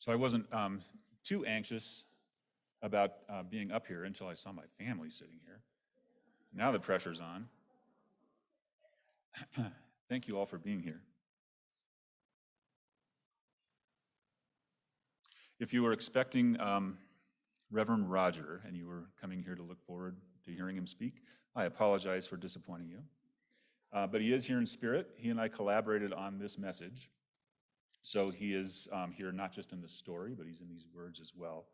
So I wasn't too anxious about being up here until I saw my family sitting here. Now the pressure's on. Thank you all for being here. If you were expecting Reverend Roger and you were coming here to look forward to hearing him speak, I apologize for disappointing you. But he is here in spirit. He and I collaborated on this message. So he is here not just in the story, but he's in these words as well.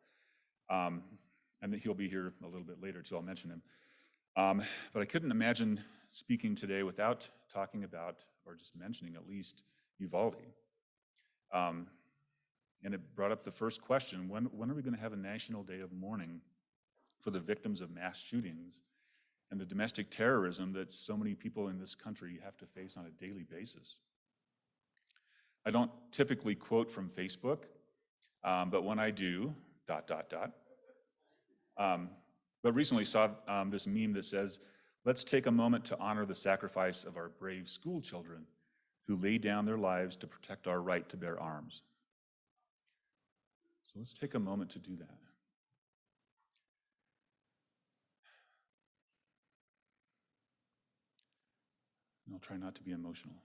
And he'll be here a little bit later too, I'll mention him. But I couldn't imagine speaking today without talking about, or just mentioning at least, Uvalde. And it brought up the first question, when are we going to have a national day of mourning for the victims of mass shootings and the domestic terrorism that so many people in this country have to face on a daily basis? I don't typically quote from Facebook, but when I do, ... But recently saw this meme that says, let's take a moment to honor the sacrifice of our brave school children who laid down their lives to protect our right to bear arms. So let's take a moment to do that. And I'll try not to be emotional.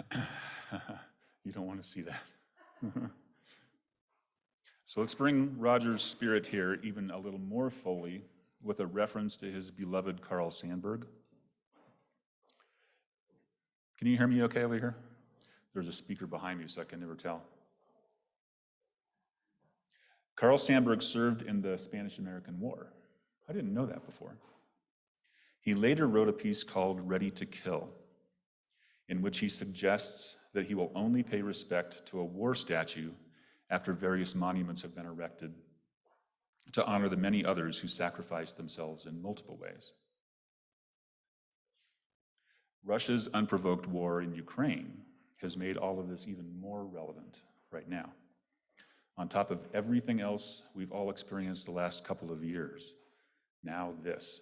But you don't want to see that. So let's bring Roger's spirit here even a little more fully with a reference to his beloved Carl Sandburg. Can you hear me okay over here? There's a speaker behind me, so I can never tell. Carl Sandburg served in the Spanish-American War. I didn't know that before. He later wrote a piece called Ready to Kill, in which he suggests that he will only pay respect to a war statue after various monuments have been erected to honor the many others who sacrificed themselves in multiple ways. Russia's unprovoked war in Ukraine has made all of this even more relevant right now, on top of everything else we've all experienced the last couple of years. Now this.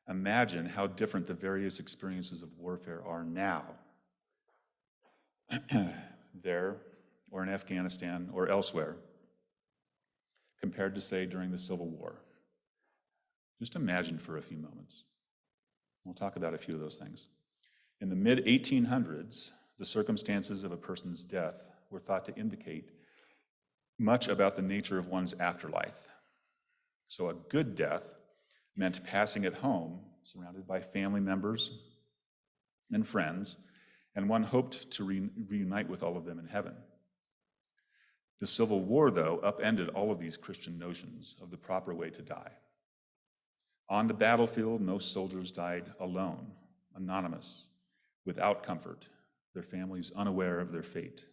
Imagine how different the various experiences of warfare are now, there or in Afghanistan or elsewhere, compared to, say, during the Civil War. Just imagine for a few moments. We'll talk about a few of those things. In the mid-1800s, the circumstances of a person's death were thought to indicate much about the nature of one's afterlife. So a good death meant passing at home, surrounded by family members and friends, and one hoped to reunite with all of them in heaven. The Civil War, though, upended all of these Christian notions of the proper way to die. On the battlefield, most soldiers died alone, anonymous, without comfort, their families unaware of their fate.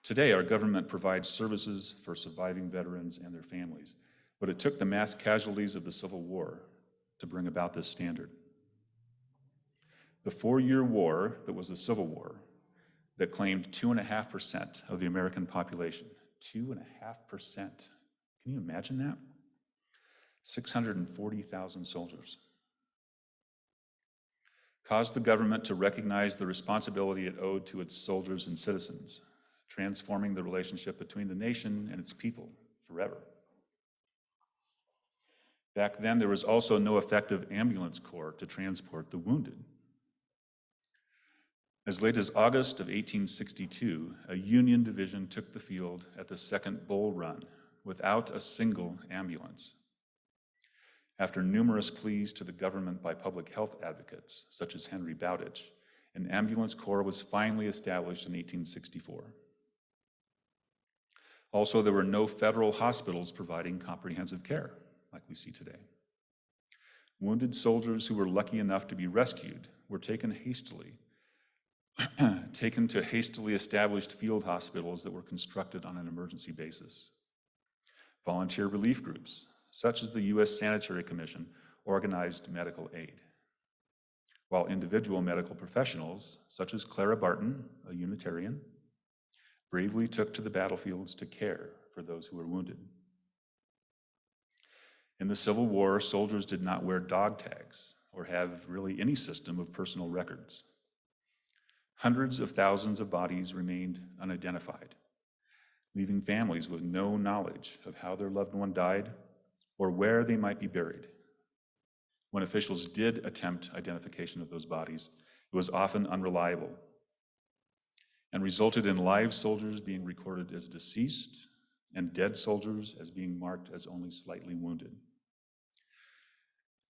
Today, our government provides services for surviving veterans and their families, but it took the mass casualties of the Civil War to bring about this standard. The 4-year war that was the Civil War, that claimed 2.5% of the American population. 2.5%. Can you imagine that? 640,000 soldiers. Caused the government to recognize the responsibility it owed to its soldiers and citizens, transforming the relationship between the nation and its people forever. Back then, there was also no effective ambulance corps to transport the wounded. As late as August of 1862, a Union division took the field at the Second Bull Run without a single ambulance. After numerous pleas to the government by public health advocates, such as Henry Bowditch, an ambulance corps was finally established in 1864. Also, there were no federal hospitals providing comprehensive care, like we see today. Wounded soldiers who were lucky enough to be rescued were taken to hastily established field hospitals that were constructed on an emergency basis. Volunteer relief groups, such as the U.S. Sanitary Commission, organized medical aid, while individual medical professionals, such as Clara Barton, a Unitarian, bravely took to the battlefields to care for those who were wounded. In the Civil War, soldiers did not wear dog tags or have really any system of personal records. Hundreds of thousands of bodies remained unidentified, leaving families with no knowledge of how their loved one died or where they might be buried. When officials did attempt identification of those bodies, it was often unreliable and resulted in live soldiers being recorded as deceased and dead soldiers as being marked as only slightly wounded.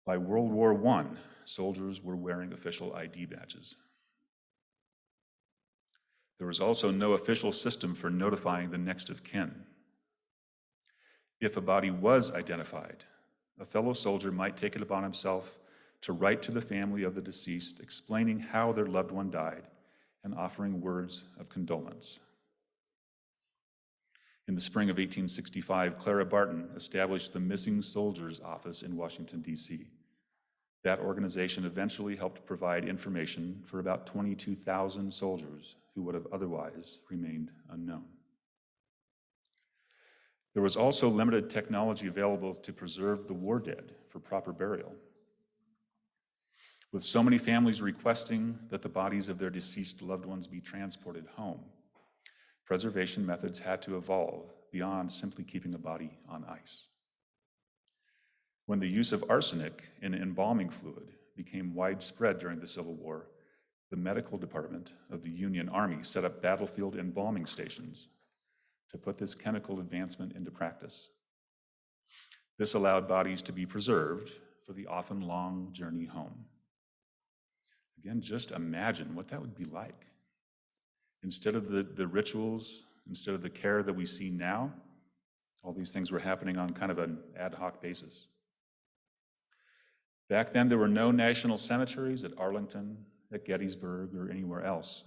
By World War I, soldiers were wearing official ID badges. There was also no official system for notifying the next of kin. If a body was identified, a fellow soldier might take it upon himself to write to the family of the deceased, explaining how their loved one died and offering words of condolence. In the spring of 1865, Clara Barton established the Missing Soldiers Office in Washington, D.C. That organization eventually helped provide information for about 22,000 soldiers who would have otherwise remained unknown. There was also limited technology available to preserve the war dead for proper burial. With so many families requesting that the bodies of their deceased loved ones be transported home, preservation methods had to evolve beyond simply keeping a body on ice. When the use of arsenic in embalming fluid became widespread during the Civil War, the medical department of the Union Army set up battlefield embalming stations to put this chemical advancement into practice. This allowed bodies to be preserved for the often long journey home. Again, just imagine what that would be like. Instead of the rituals, instead of the care that we see now, all these things were happening on kind of an ad hoc basis. Back then, there were no national cemeteries at Arlington, at Gettysburg, or anywhere else.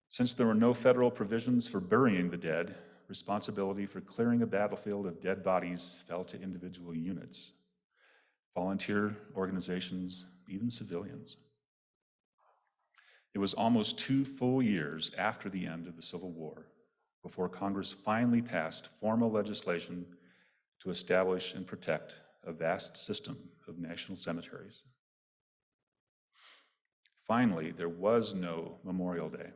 Since there were no federal provisions for burying the dead, responsibility for clearing a battlefield of dead bodies fell to individual units, volunteer organizations, even civilians. It was almost 2 full years after the end of the Civil War before Congress finally passed formal legislation to establish and protect a vast system of national cemeteries. Finally, there was no Memorial Day.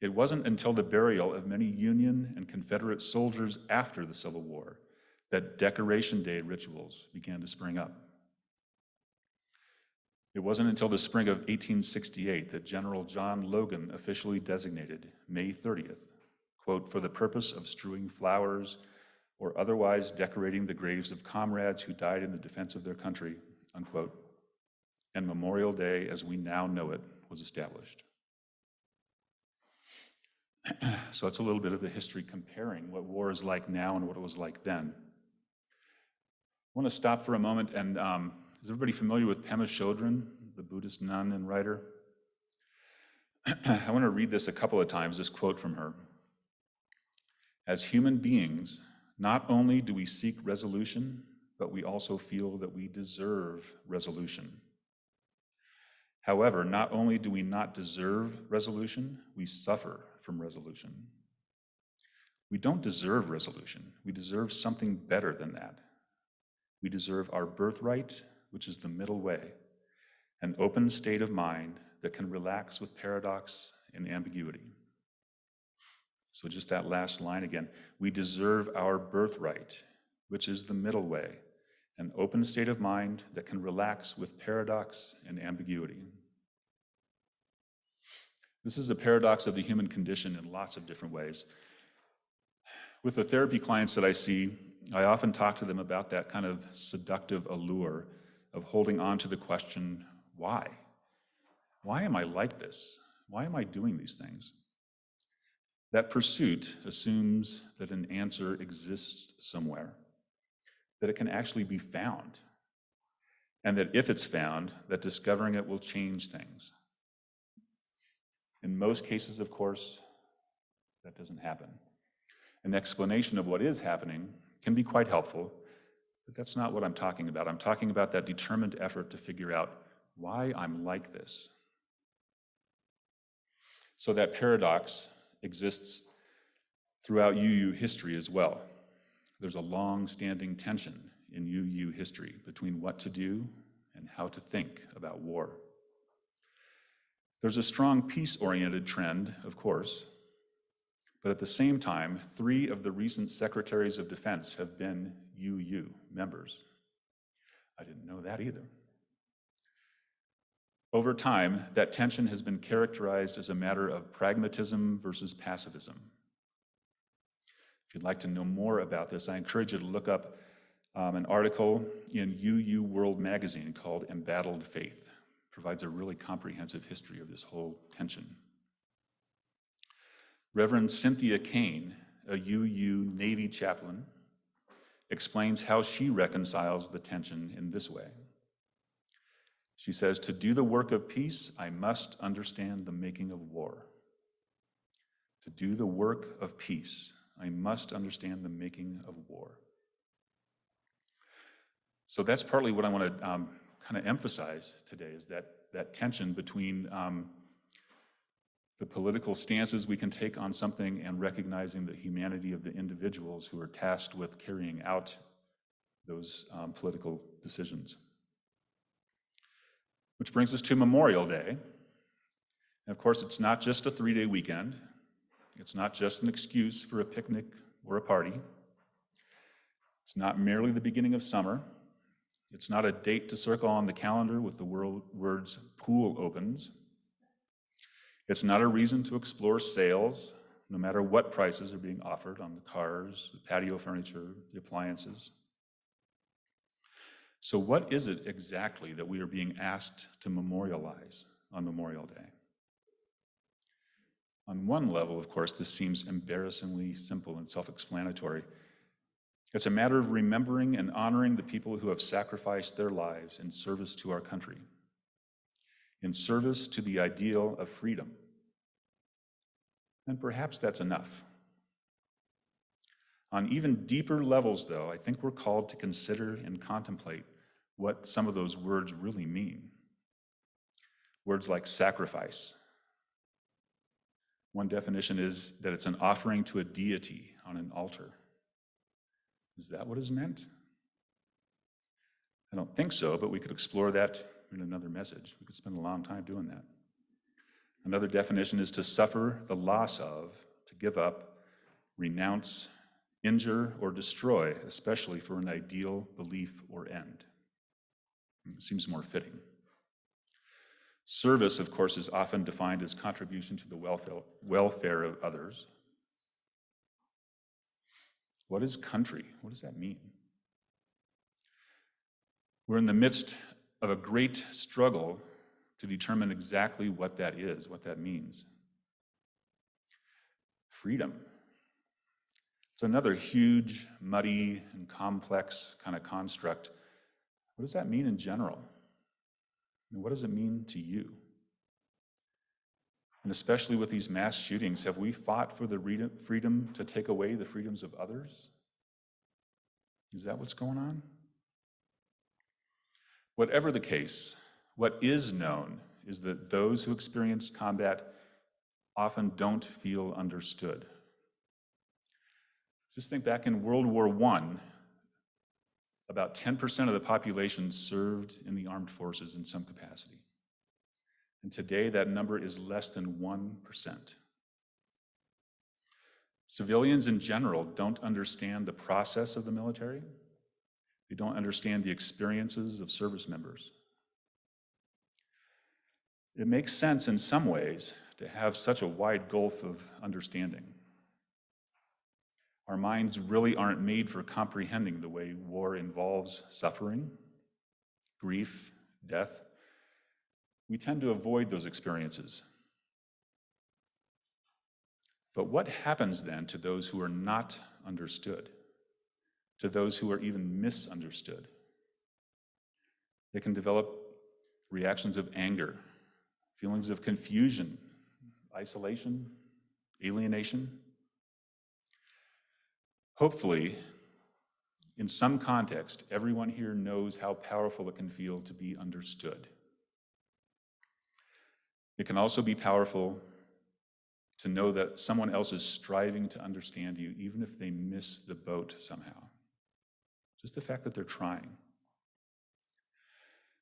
It wasn't until the burial of many Union and Confederate soldiers after the Civil War that Decoration Day rituals began to spring up. It wasn't until the spring of 1868 that General John Logan officially designated May 30th, quote, for the purpose of strewing flowers or otherwise decorating the graves of comrades who died in the defense of their country, unquote, and Memorial Day as we now know it was established. So it's a little bit of the history comparing what war is like now and what it was like then. I want to stop for a moment and is everybody familiar with Pema Chodron, the Buddhist nun and writer? I want to read this a couple of times, this quote from her. As human beings, not only do we seek resolution, but we also feel that we deserve resolution. However, not only do we not deserve resolution, we suffer from resolution. We don't deserve resolution. We deserve something better than that. We deserve our birthright, which is the middle way, an open state of mind that can relax with paradox and ambiguity. So just that last line again. We deserve our birthright, which is the middle way, an open state of mind that can relax with paradox and ambiguity. This is a paradox of the human condition in lots of different ways. With the therapy clients that I see, I often talk to them about that kind of seductive allure of holding on to the question, why? Why am I like this? Why am I doing these things? That pursuit assumes that an answer exists somewhere, that it can actually be found, and that if it's found, that discovering it will change things. In most cases, of course, that doesn't happen. An explanation of what is happening can be quite helpful, but that's not what I'm talking about. I'm talking about that determined effort to figure out why I'm like this. So that paradox exists throughout UU history as well. There's a long-standing tension in UU history between what to do and how to think about war. There's a strong peace-oriented trend, of course, but at the same time, 3 of the recent secretaries of defense have been UU members. I didn't know that either. Over time, that tension has been characterized as a matter of pragmatism versus pacifism. If you'd like to know more about this, I encourage you to look up an article in UU World magazine called Embattled Faith. It provides a really comprehensive history of this whole tension. Reverend Cynthia Kane, a UU Navy chaplain, explains how she reconciles the tension in this way. She says, "To do the work of peace, I must understand the making of war. To do the work of peace, I must understand the making of war." So that's partly what I want to kind of emphasize today, is that tension between the political stances we can take on something and recognizing the humanity of the individuals who are tasked with carrying out those political decisions. Which brings us to Memorial Day. And of course, it's not just a 3-day weekend. It's not just an excuse for a picnic or a party. It's not merely the beginning of summer. It's not a date to circle on the calendar with the words "pool opens." It's not a reason to explore sales, no matter what prices are being offered on the cars, the patio furniture, the appliances. So what is it exactly that we are being asked to memorialize on Memorial Day? On one level, of course, this seems embarrassingly simple and self-explanatory. It's a matter of remembering and honoring the people who have sacrificed their lives in service to our country, in service to the ideal of freedom. And perhaps that's enough. On even deeper levels, though, I think we're called to consider and contemplate what some of those words really mean. Words like sacrifice. One definition is that it's an offering to a deity on an altar. Is that what is meant? I don't think so, but we could explore that in another message. We could spend a long time doing that. Another definition is to suffer the loss of, to give up, renounce, injure, or destroy, especially for an ideal belief or end. It seems more fitting. Service, of course, is often defined as contribution to the welfare of others. What is country? What does that mean? We're in the midst of a great struggle to determine exactly what that is, what that means. Freedom. It's another huge, muddy, and complex kind of construct. What does that mean in general? And what does it mean to you? And especially with these mass shootings, have we fought for the freedom to take away the freedoms of others? Is that what's going on? Whatever the case, what is known is that those who experience combat often don't feel understood. Just think back in World War I, about 10% of the population served in the armed forces in some capacity. And today that number is less than 1%. Civilians in general don't understand the process of the military. They don't understand the experiences of service members. It makes sense in some ways to have such a wide gulf of understanding. Our minds really aren't made for comprehending the way war involves suffering, grief, death. We tend to avoid those experiences. But what happens then to those who are not understood, to those who are even misunderstood? They can develop reactions of anger, feelings of confusion, isolation, alienation. Hopefully, in some context, everyone here knows how powerful it can feel to be understood. It can also be powerful to know that someone else is striving to understand you, even if they miss the boat somehow. just the fact that they're trying.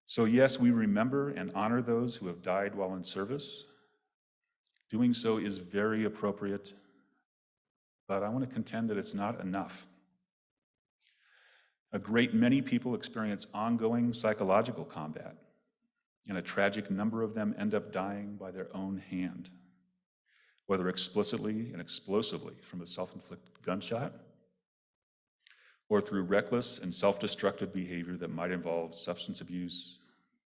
So yes, we remember and honor those who have died while in service. Doing so is very appropriate, but I want to contend that it's not enough. A great many people experience ongoing psychological combat, and a tragic number of them end up dying by their own hand, whether explicitly and explosively from a self-inflicted gunshot, or through reckless and self-destructive behavior that might involve substance abuse,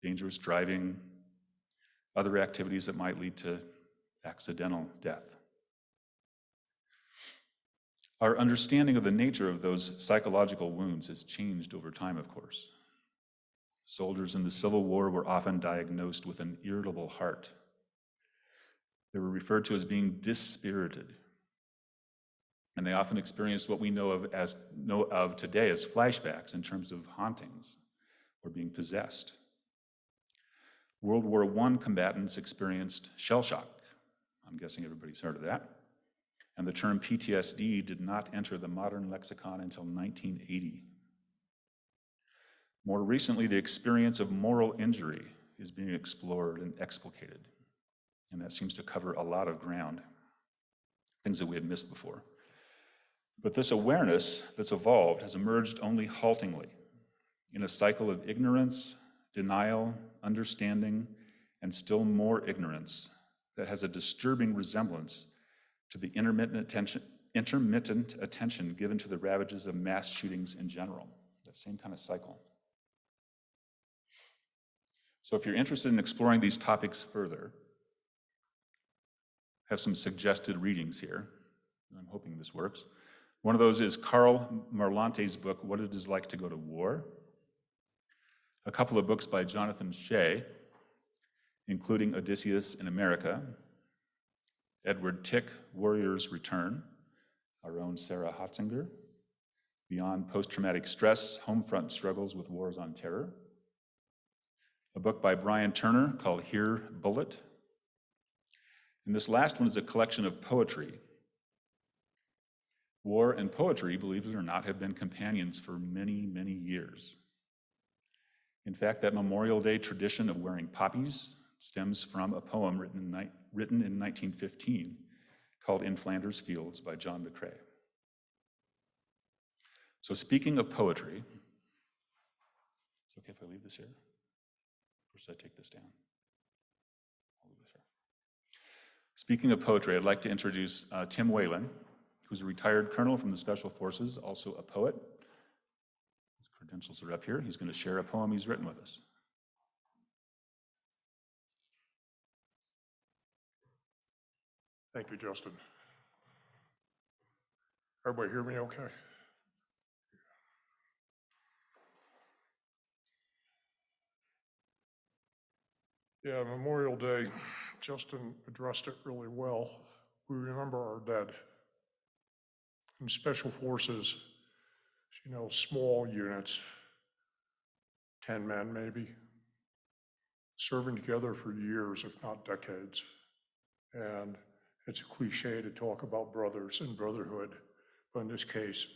dangerous driving, other activities that might lead to accidental death. Our understanding of the nature of those psychological wounds has changed over time, of course. Soldiers in the Civil War were often diagnosed with an irritable heart. They were referred to as being dispirited. And they often experienced what we know of today as flashbacks in terms of hauntings or being possessed. World War I combatants experienced shell shock. I'm guessing everybody's heard of that. And the term PTSD did not enter the modern lexicon until 1980. More recently, the experience of moral injury is being explored and explicated. And that seems to cover a lot of ground, things that we had missed before. But this awareness that's evolved has emerged only haltingly in a cycle of ignorance, denial, understanding, and still more ignorance that has a disturbing resemblance to the intermittent attention given to the ravages of mass shootings in general, that same kind of cycle. So if you're interested in exploring these topics further, I have some suggested readings here. I'm hoping this works. One of those is Karl Marlante's book, What It Is Like to Go to War. A couple of books by Jonathan Shea, including Odysseus in America, Edward Tick, Warrior's Return, our own Sarah Hotzinger, Beyond Post-Traumatic Stress, Homefront Struggles with Wars on Terror, a book by Brian Turner called Here, Bullet. And this last one is a collection of poetry. War and poetry, believe it or not, have been companions for many, many years. In fact, that Memorial Day tradition of wearing poppies stems from a poem written in 1915 called In Flanders Fields by John McCrae. So speaking of poetry, it's okay if I leave this here? Or should I take this down? I'll leave this here. Speaking of poetry, I'd like to introduce Tim Whalen, who's a retired colonel from the Special Forces, also a poet. His credentials are up here. He's going to share a poem he's written with us. Thank you, Justin. Everybody hear me okay? Yeah, Memorial Day, Justin addressed it really well. We remember our dead. In Special Forces, small units, 10 men maybe, serving together for years, if not decades. And it's a cliche to talk about brothers and brotherhood, but in this case,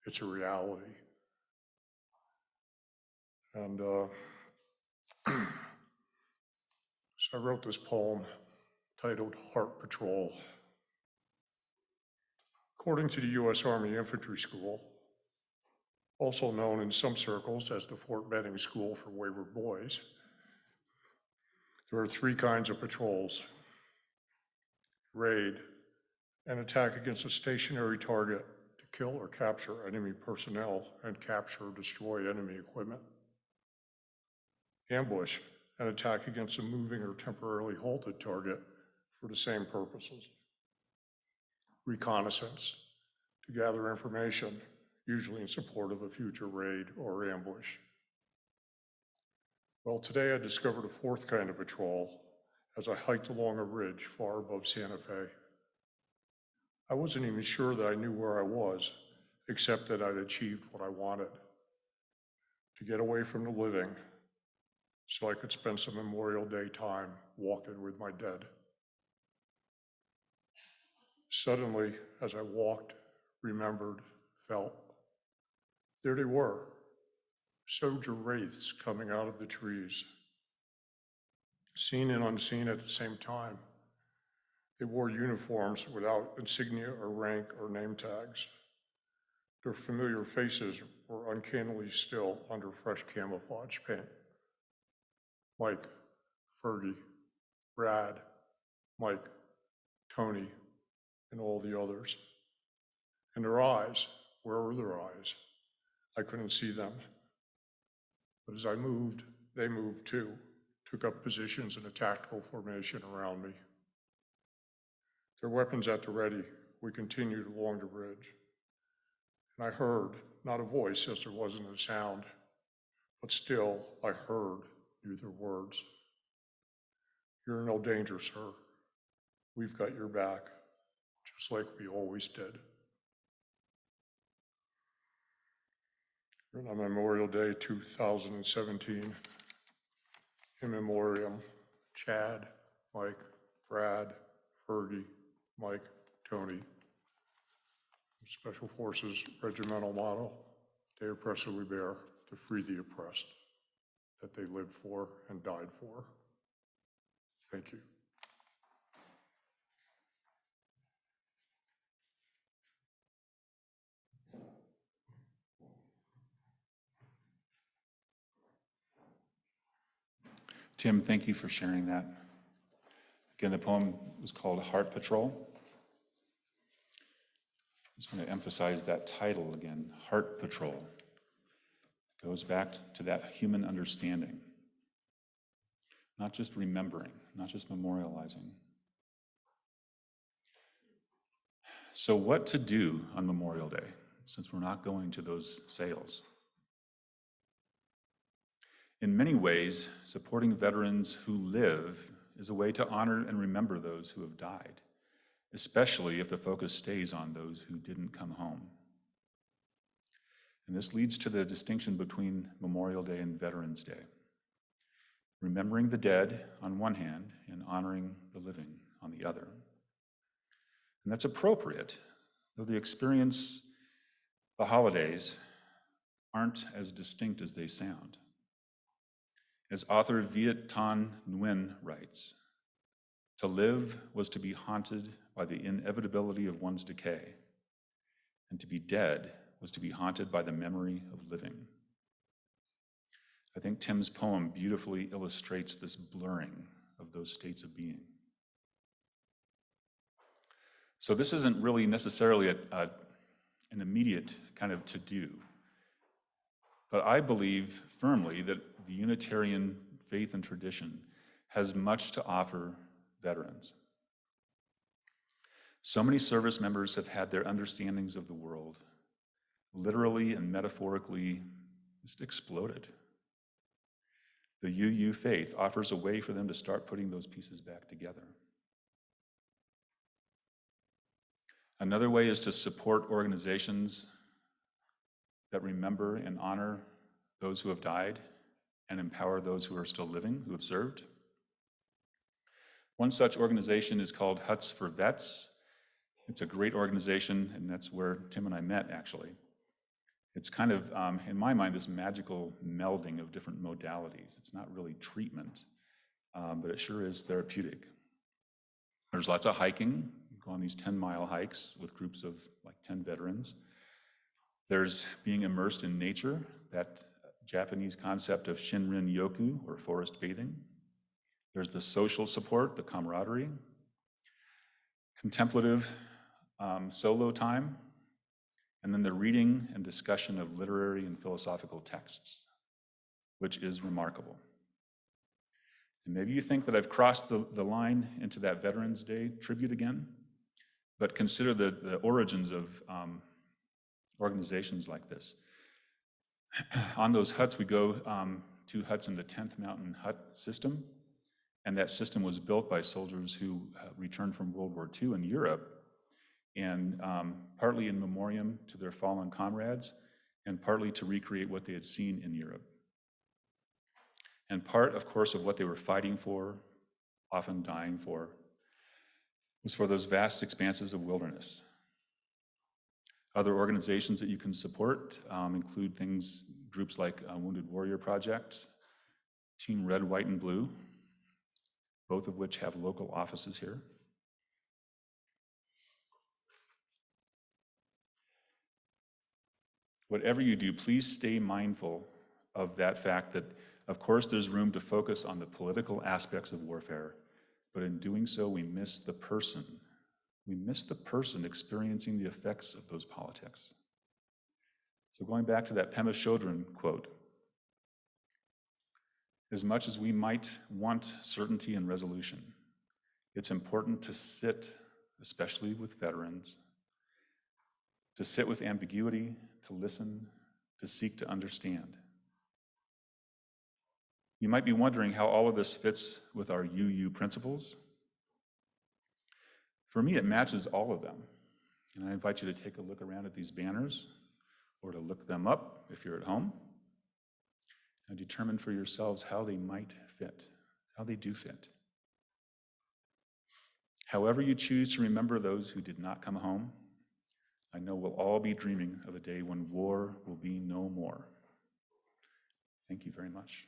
it's a reality. And so I wrote this poem titled Heart Patrol. According to the U.S. Army Infantry School, also known in some circles as the Fort Benning School for Wayward Boys, there are three kinds of patrols: raid, an attack against a stationary target to kill or capture enemy personnel and capture or destroy enemy equipment; ambush, an attack against a moving or temporarily halted target for the same purposes; reconnaissance, to gather information, usually in support of a future raid or ambush. Well, today I discovered a fourth kind of patrol as I hiked along a ridge far above Santa Fe. I wasn't even sure that I knew where I was, except that I'd achieved what I wanted: to get away from the living so I could spend some Memorial Day time walking with my dead. Suddenly, as I walked, remembered, felt, There they were, soldier wraiths coming out of the trees, seen and unseen at the same time. They wore uniforms without insignia or rank or name tags. Their familiar faces were uncannily still under fresh camouflage paint. Mike, Fergie, Brad, Mike, Tony, and all the others. And their eyes, where were their eyes? I couldn't see them. But as I moved, they moved too, took up positions in a tactical formation around me. Their weapons at the ready, we continued along the ridge. And I heard, not a voice as there wasn't a sound, but still I heard, knew their words. You're in no danger, sir. We've got your back, just like we always did. On Memorial Day 2017, in memoriam, Chad, Mike, Brad, Fergie, Mike, Tony. Special Forces regimental motto, de oppresso liber, to free the oppressed, that they lived for and died for. Thank you. Tim, thank you for sharing that. Again, the poem was called Heart Patrol. I just want to emphasize that title again, Heart Patrol. It goes back to that human understanding, not just remembering, not just memorializing. So what to do on Memorial Day, since we're not going to those sales? In many ways, supporting veterans who live is a way to honor and remember those who have died, especially if the focus stays on those who didn't come home. And this leads to the distinction between Memorial Day and Veterans Day. Remembering the dead on one hand and honoring the living on the other. And that's appropriate, though the holidays aren't as distinct as they sound. As author Viet Thanh Nguyen writes, to live was to be haunted by the inevitability of one's decay, and to be dead was to be haunted by the memory of living. I think Tim's poem beautifully illustrates this blurring of those states of being. So this isn't really necessarily an immediate kind of to-do, but I believe firmly that the Unitarian faith and tradition has much to offer veterans. So many service members have had their understandings of the world literally and metaphorically just exploded. The UU faith offers a way for them to start putting those pieces back together. Another way is to support organizations that remember and honor those who have died and empower those who are still living, who have served. One such organization is called Huts for Vets. It's a great organization, and that's where Tim and I met, actually. It's kind of, in my mind, this magical melding of different modalities. It's not really treatment, but it sure is therapeutic. There's lots of hiking. You go on these 10-mile hikes with groups of like 10 veterans. There's being immersed in nature, that Japanese concept of Shinrin Yoku, or forest bathing. There's the social support, the camaraderie, contemplative solo time, and then the reading and discussion of literary and philosophical texts, which is remarkable. And maybe you think that I've crossed the line into that Veterans Day tribute again, but consider the origins of organizations like this. On those huts, we go to huts in the 10th Mountain Hut system, and that system was built by soldiers who returned from World War II in Europe, and partly in memoriam to their fallen comrades, and partly to recreate what they had seen in Europe. And part, of course, of what they were fighting for, often dying for, was for those vast expanses of wilderness. Other organizations that you can support include groups like Wounded Warrior Project, Team Red, White, and Blue, both of which have local offices here. Whatever you do, please stay mindful of that fact that, of course, there's room to focus on the political aspects of warfare, but in doing so, we miss the person. We miss the person experiencing the effects of those politics. So going back to that Pema Chodron quote, as much as we might want certainty and resolution, it's important to sit, especially with veterans, to sit with ambiguity, to listen, to seek to understand. You might be wondering how all of this fits with our UU principles. For me, it matches all of them. And I invite you to take a look around at these banners or to look them up if you're at home and determine for yourselves how they might fit, how they do fit. However you choose to remember those who did not come home, I know we'll all be dreaming of a day when war will be no more. Thank you very much.